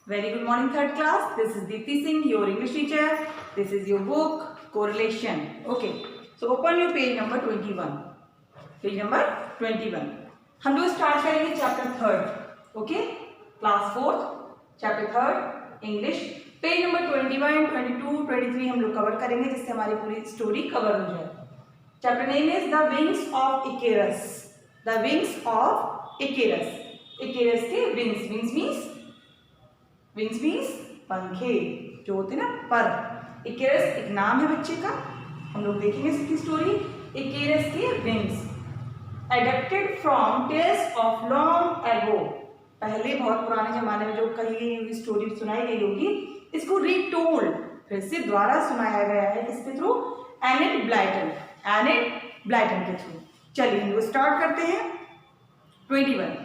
Very good morning, third class. This is Deepti Singh, your English teacher. This is your book, Correlation. Okay. So open your page number 21. Page number 21. हम लोग start करेंगे chapter third. Okay, class fourth, chapter third, English. Page number 21, 22, 23 हम लोग cover करेंगे, जिससे हमारी पूरी story cover हो जाए. Chapter name is the wings of Icarus. The wings of Icarus. Icarus के विंग्स. विंग्स मीन्स पंखे जो होते हैं ना, पर. इकेरस एक नाम है बच्चे का. हम लोग देखेंगे इसकी स्टोरी. इकेरस के wings adapted from tales of long ago. पहले बहुत पुराने जमाने में जो कही गई हुई स्टोरी सुनाई गई होगी, इसको रीटोल्ड, फिर से द्वारा सुनाया गया है. किसके थ्रू? एनेट ब्लाइटन के थ्रू. चलिए हम लोग स्टार्ट करते हैं. 21.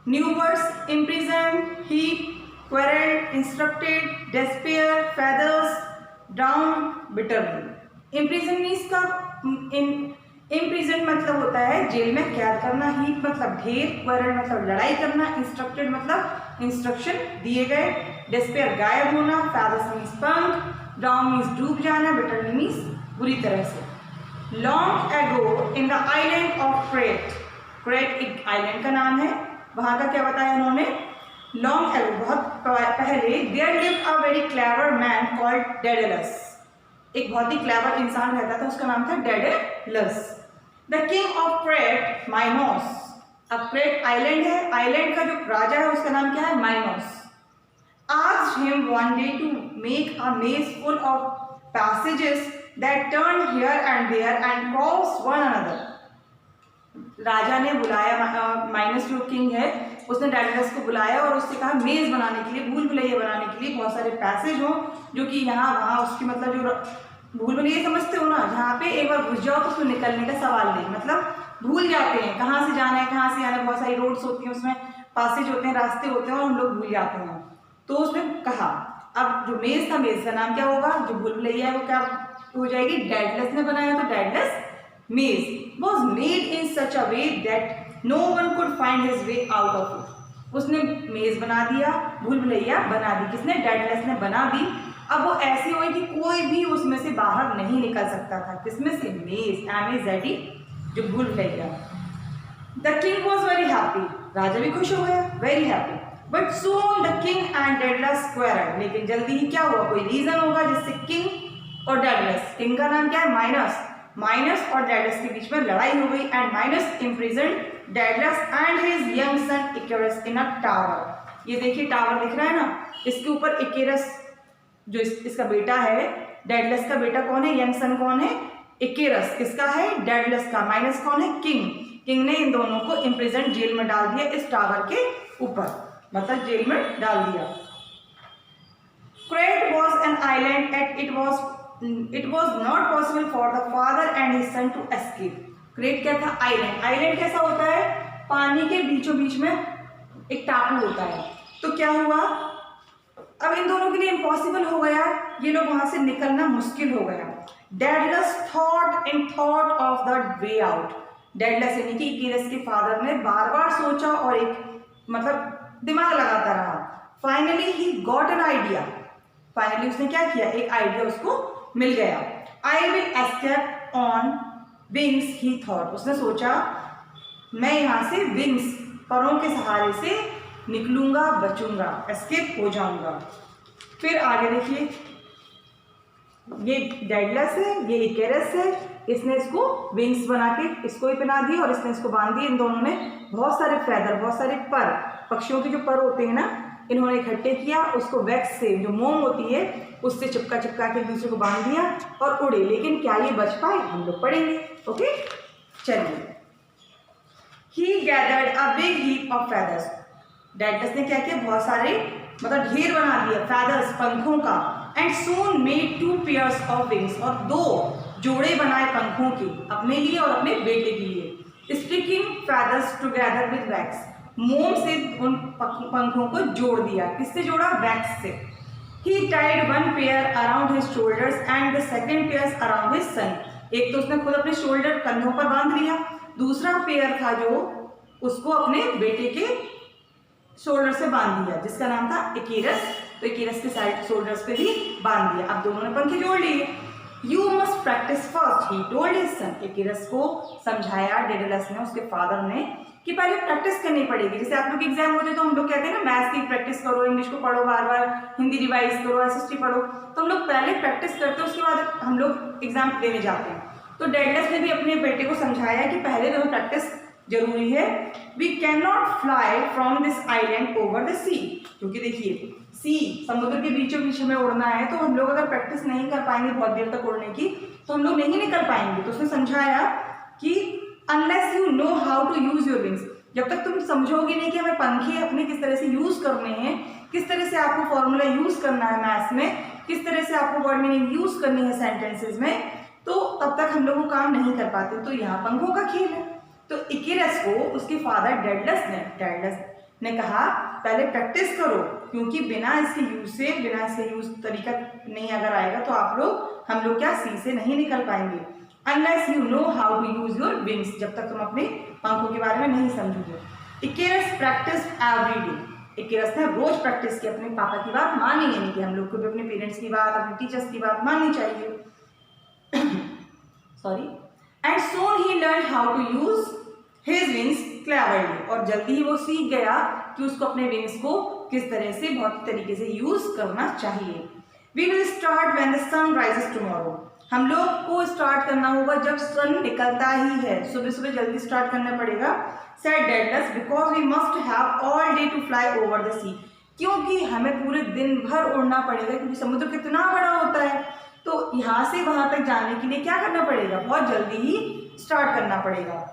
New words: imprison, heap, quarreled, instructed, despair, feathers, down, bitterly. Imprison means का इम्प्रिजन मतलब होता है जेल में कैद करना. हीप मतलब ढेर. क्वेरल मतलब लड़ाई करना. इंस्ट्रक्टेड मतलब इंस्ट्रक्शन दिए गए. डेस्पेयर गायब होना. फेदर्स मीन्स पंख. डाउन मीन्स डूब जाना. बिटरली मीन्स बुरी तरह से. Long ago in the island of crate. Crate एक आइलैंड का नाम है. वहां का क्या बताया उन्होंने? लॉन्ग एगो बहुत पहले there lived a very clever man called Daedalus. एक बहुत ही क्लेवर इंसान रहता था, उसका नाम था Daedalus. The king of Crete, Minos. अब क्रेट आइलैंड है. आइलैंड का जो राजा है उसका नाम क्या है? Minos. asked him one day to make a maze full of passages that turned here and there and crossed one another. राजा ने बुलाया, माइनस जो किंग है उसने डेडेलस को बुलाया और उससे कहा मेज बनाने के लिए, भूल भुलैया बनाने के लिए बहुत सारे पैसेज हों जो कि यहाँ वहाँ उसकी मतलब जो भूल भुलैया समझते हो ना, जहाँ पे एक बार घुस जाओ तो उसमें निकलने का सवाल नहीं. मतलब भूल जाते हैं कहाँ से जाना है, कहाँ से आना है. बहुत सारी रोड्स होती हैं, उसमें पासेज होते हैं, रास्ते होते हैं और हम लोग भूल जाते हैं. तो उसने कहा अब जो मेज था, मेज का नाम क्या होगा? जो भूल भुलैया है वो क्या हो जाएगी? डेडेलस ने बनाया, तो डेडेलस मेज was made in such a way that no one could find his way out of it. उसने मेज बना दिया, भूल भुलैया बना दी. किसने? डेडेलस ने बना दी. अब वो ऐसी हुई कि कोई भी उसमें से बाहर नहीं निकल सकता था. किसमें से? मेज, M-A-Z-E, जो भूल Bhulaiyaa. The king was very happy. राजा भी खुश हो गया, very happy. But soon the king and Daedalus quarreled. लेकिन जल्दी ही क्या हुआ? कोई रीजन होगा जिससे किंग और डेडेलस, किंग का नाम क्या है? माइनस और डेडेलस के बीच में लड़ाई हो गई. And Minos imprisoned Daedalus and his young son Icarus in a tower. ये देखिए टावर दिख रहा है ना, इसके ऊपर इकेरस जो इसका बेटा है, डेडेलस का बेटा कौन है? यंग सन कौन है? इकेरस. किसका है? डेडेलस का. माइनस कौन है? किंग ने इन दोनों को इम्प्रिजन, जेल में डाल दिया इस टावर के ऊपर, मतलब जेल में डाल दिया. Crete was an island at it was not possible for the father and his son to escape. Crate क्या था? आइलैंड. आइलैंड कैसा होता है? पानी के बीचों बीच में एक टापू होता है. तो क्या हुआ? अब इन दोनों के लिए इम्पॉसिबल हो गया, ये लोग वहां से निकलना मुश्किल हो गया. Daedalus thought of the way out. Daedalus यानी कि इकेरस के फादर ने बार बार सोचा और एक मतलब दिमाग लगाता रहा. Finally he got an idea. Finally उसने क्या किया? एक आइडिया उसको मिल गया. I will escape on wings he thought. उसने सोचा मैं यहाँ से विंग्स, परों के सहारे से निकलूंगा, बचूंगा, एस्केप हो जाऊंगा. फिर आगे देखिए, ये डेडेलस है, ये इकेरस है. इसने इसको विंग्स बना के इसको ही पहना दिए और इसने इसको बांध दिए. इन दोनों ने बहुत सारे फैदर, बहुत सारे पर, पक्षियों के जो पर होते हैं ना, इन्होंने इकट्ठे किया. उसको वैक्स से, जो मोम होती है, उससे चिपका के एक दूसरे को बांध दिया और उड़े. लेकिन क्या ये बच पाए? हम लोग पढ़ेंगे. ओके, चलिए. He gathered a big heap of feathers. Daedalus ने क्या किया? बहुत सारे मतलब ढेर बना दिया फेदर्स, पंखों का. And soon made 2 pairs of wings. और 2 जोड़े बनाए पंखों के, अपने लिए और अपने बेटे के लिए. Sticking feathers together with wax. मोम से उन पंखों को जोड़ दिया. किससे जोड़ा? वैक्स से. He tied one pair around his shoulders and the second pairs around his son. एक तो उसने खुद अपने शोल्डर, कंधों पर बांध लिया. दूसरा पेयर था जो उसको अपने बेटे के शोल्डर से बांध दिया, जिसका नाम था इकेरस। तो इकेरस के साइड शोल्डर्स पे भी बांध दिया। अब दोनों ने पंखे जोड़ लिए। You must practise first, he told his son. Icarus को समझाया डेडलस ने, उसके फादर ने, कि पहले प्रैक्टिस करनी पड़ेगी। जैसे आप लोग एग्जाम होते तो हम लोग कहते हैं ना, मैथ्स की प्रैक्टिस करो, इंग्लिश को पढ़ो बार बार, हिंदी रिवाइज करो, एसएसटी पढ़ो, तो हम लोग पहले प्रैक्टिस करते हैं, उसके बाद हम लोग एग्जाम देने जाते हैं। तो डेडलस ने भी अपने बेटे को समझाया कि पहले तो प्रैक्टिस जरूरी है। We can not fly from this island over the sea, क्योंकि देखिए सी, समुद्र के बीचों बीच में उड़ना है, तो हम लोग अगर प्रैक्टिस नहीं कर पाएंगे बहुत देर तक उड़ने की, तो हम लोग नहीं निकल पाएंगे। तो उसने समझाया कि unless you know how to use your wings, जब तक तुम समझोगे नहीं कि हमें पंखे अपने किस तरह से यूज करने हैं, किस तरह से आपको फॉर्मूला यूज करना है मैथ्स में, किस तरह से आपको वर्ड मीनिंग यूज करनी है सेंटेंसेस में, तो तब तक हम लोग वो काम नहीं कर पाते। तो यहाँ पंखों का खेल है। तो इकेरस को उसके फादर डेडलस ने कहा पहले प्रैक्टिस करो, क्योंकि बिना इसके यूज तरीका नहीं अगर आएगा तो हम लोग क्या सी से नहीं निकल पाएंगे। Unless you know how to use your wings, जब तक तुम अपने पंखों के बारे में नहीं समझोगे। इकेरस प्रैक्टिस एवरी डे, इकेरस ने रोज प्रैक्टिस की, अपने पापा की बात मानी, यानी कि हम लोग को भी अपने पेरेंट्स की बात, अपने टीचर्स की बात माननी चाहिए। Sorry. And soon he learn how to use his wings cleverly, और जल्दी ही वो सीख गया कि उसको अपने विंग्स को किस तरह से बहुत तरीके से यूज करना चाहिए। We will start when the sun rises tomorrow, हम लोग को स्टार्ट करना होगा जब सन निकलता ही है, सुबह सुबह जल्दी स्टार्ट करना पड़ेगा। Said Daedalus, because we must have all day to fly over the sea, क्योंकि हमें पूरे दिन भर उड़ना पड़ेगा, क्योंकि समुद्र कितना बड़ा होता है, तो यहाँ से वहां तक जाने के लिए क्या करना पड़ेगा, बहुत जल्दी ही स्टार्ट करना पड़ेगा।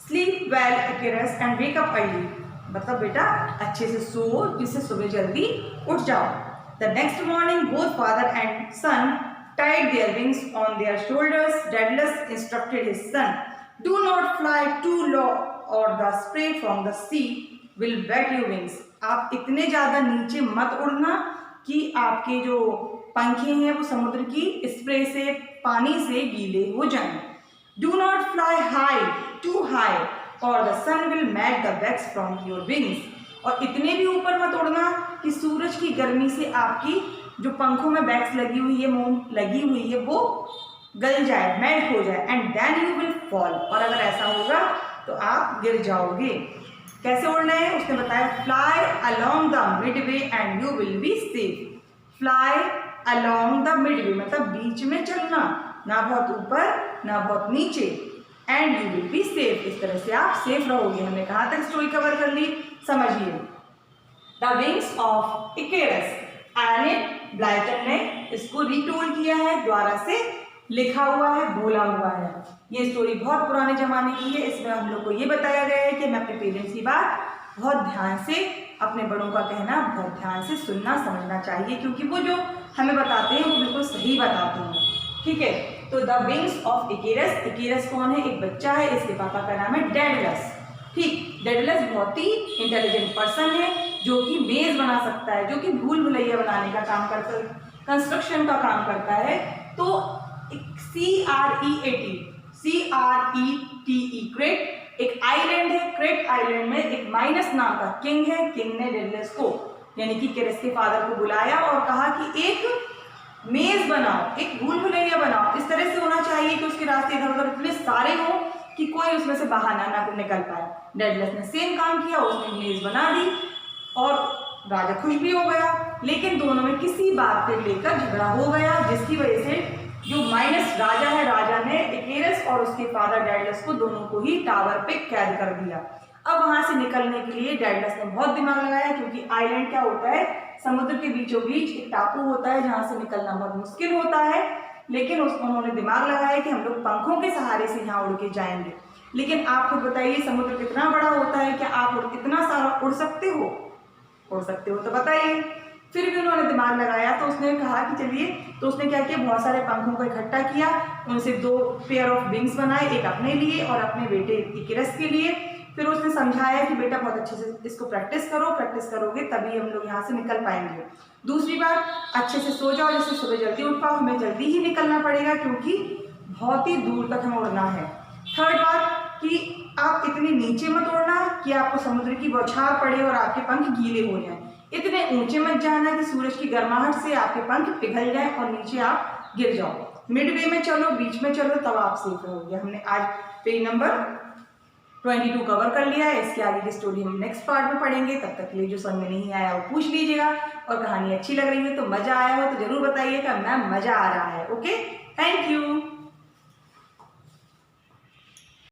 Sleep well Icarus and wake up early, मतलब बेटा अच्छे से सो जिससे सुबह जल्दी उठ जाओ। The next morning both father and son tied their wings on their shoulders. Daedalus instructed his son, do not fly too low or the spray from the sea will wet your wings. आप इतने ज़्यादा नीचे मत उड़ना कि आपके जो पंखे हैं वो समुद्र की स्प्रे से, पानी से गीले हो जाएं। Do not fly high, too high, or the sun will melt the wax from your wings. और इतने भी ऊपर मत उड़ना कि सूरज की गर्मी से आपकी जो पंखों में वैक्स लगी हुई है, मोम लगी हुई है, वो गल जाए, मेल्ट हो जाए। And then you will fall, और अगर ऐसा होगा तो आप गिर जाओगे। कैसे उड़ना है उसने बताया, fly along the Midway and you will be safe. Fly along the Midway मतलब बीच में चलना, ना बहुत ऊपर ना बहुत नीचे, and you will be safe, इस तरह से आप सेफ रहोगे। हमने कहाँ तक स्टोरी कवर कर ली, समझिए। The wings of इकेरस, earnest Blyton ने इसको रिटोल किया है, द्वारा से लिखा हुआ है, बोला हुआ है। ये स्टोरी बहुत पुराने जमाने की है। इसमें हम लोग को ये बताया गया है कि हमें अपने पेरेंट्स की बात बहुत ध्यान से, अपने बड़ों का कहना बहुत ध्यान से सुनना समझना चाहिए, क्योंकि वो जो हमें बताते हैं वो बिल्कुल सही बताते हैं। ठीक है, तो द विंग्स ऑफ इकेरस, इकेरस कौन है, एक बच्चा है, इसके पापा का नाम है डेडलस। ठीक, डेडलस बहुत ही इंटेलिजेंट पर्सन है, जो कि मेज बना सकता है, जो कि भूल भुलैया बनाने का काम करता है, कंस्ट्रक्शन का काम करता है। तो CRET, क्रेट एक आइलैंड है, क्रेट आइलैंड में एक माइनस नाम का किंग है। किंग ने डेडलस को यानी कि इकेरस के फादर को बुलाया और कहा कि एक मेज बनाओ, एक भूल भुलैया बनाओ, इस तरह से होना चाहिए कि उसके रास्ते इधर उधर इतने सारे हो कि कोई उसमें से बाहर ना निकल पाए। डेडलस ने सेम काम किया, उसने मेज बना दी और राजा खुश भी हो गया। लेकिन दोनों में किसी बात पे लेकर झगड़ा हो गया, जिसकी वजह से जो माइनस राजा है, राजा ने इकेरस और उसके फादर डेडलस को दोनों को ही टावर पे कैद कर दिया। अब वहां से निकलने के लिए डेडलस ने बहुत दिमाग लगाया, क्योंकि आइलैंड क्या होता है, समुद्र के बीचों बीच एक टापू होता है जहां से निकलना बहुत मुश्किल होता है। लेकिन उन्होंने दिमाग लगाया कि हम लोग पंखों के सहारे से यहाँ उड़ के जाएंगे। लेकिन आप खुद बताइए, समुद्र कितना बड़ा होता है, क्या आप इतना सारा उड़ सकते हो? उड़ सकते हो तो बताइए। फिर भी उन्होंने दिमाग लगाया, तो उसने कहा कि चलिए, तो उसने क्या किया, बहुत सारे पंखों को इकट्ठा किया, उनसे 2 पेयर ऑफ विंग्स बनाए, एक अपने लिए और अपने बेटे इकेरस के लिए। फिर उसने समझाया कि बेटा बहुत अच्छे से इसको प्रैक्टिस करो, प्रैक्टिस करोगे तभी हम लोग यहाँ से निकल पाएंगे। दूसरी बात, अच्छे से सो जाओ जिससे सुबह जल्दी उठ पाओ, हमें जल्दी ही निकलना पड़ेगा क्योंकि बहुत ही दूर तक हमें उड़ना है। थर्ड बात कि आप इतने नीचे मत उड़ना कि आपको समुद्र की बौछार पड़े और आपके पंख गीले हो जाएं। इतने ऊंचे मत जाना कि सूरज की गर्माहट से आपके पंख पिघल जाएं और नीचे आप गिर जाओ। मिडवे में चलो, बीच में चलो, तब आप सेफ रहोगे। हमने आज पेज नंबर 22 कवर कर लिया है। इसके आगे की स्टोरी हम नेक्स्ट पार्ट में पढ़ेंगे। तब तक के लिए जो समझ में नहीं आया वो पूछ लीजिएगा, और कहानी अच्छी लग रही है तो, मजा आया हो तो जरूर बताइएगा मैम मजा आ रहा है। Okay, thank you.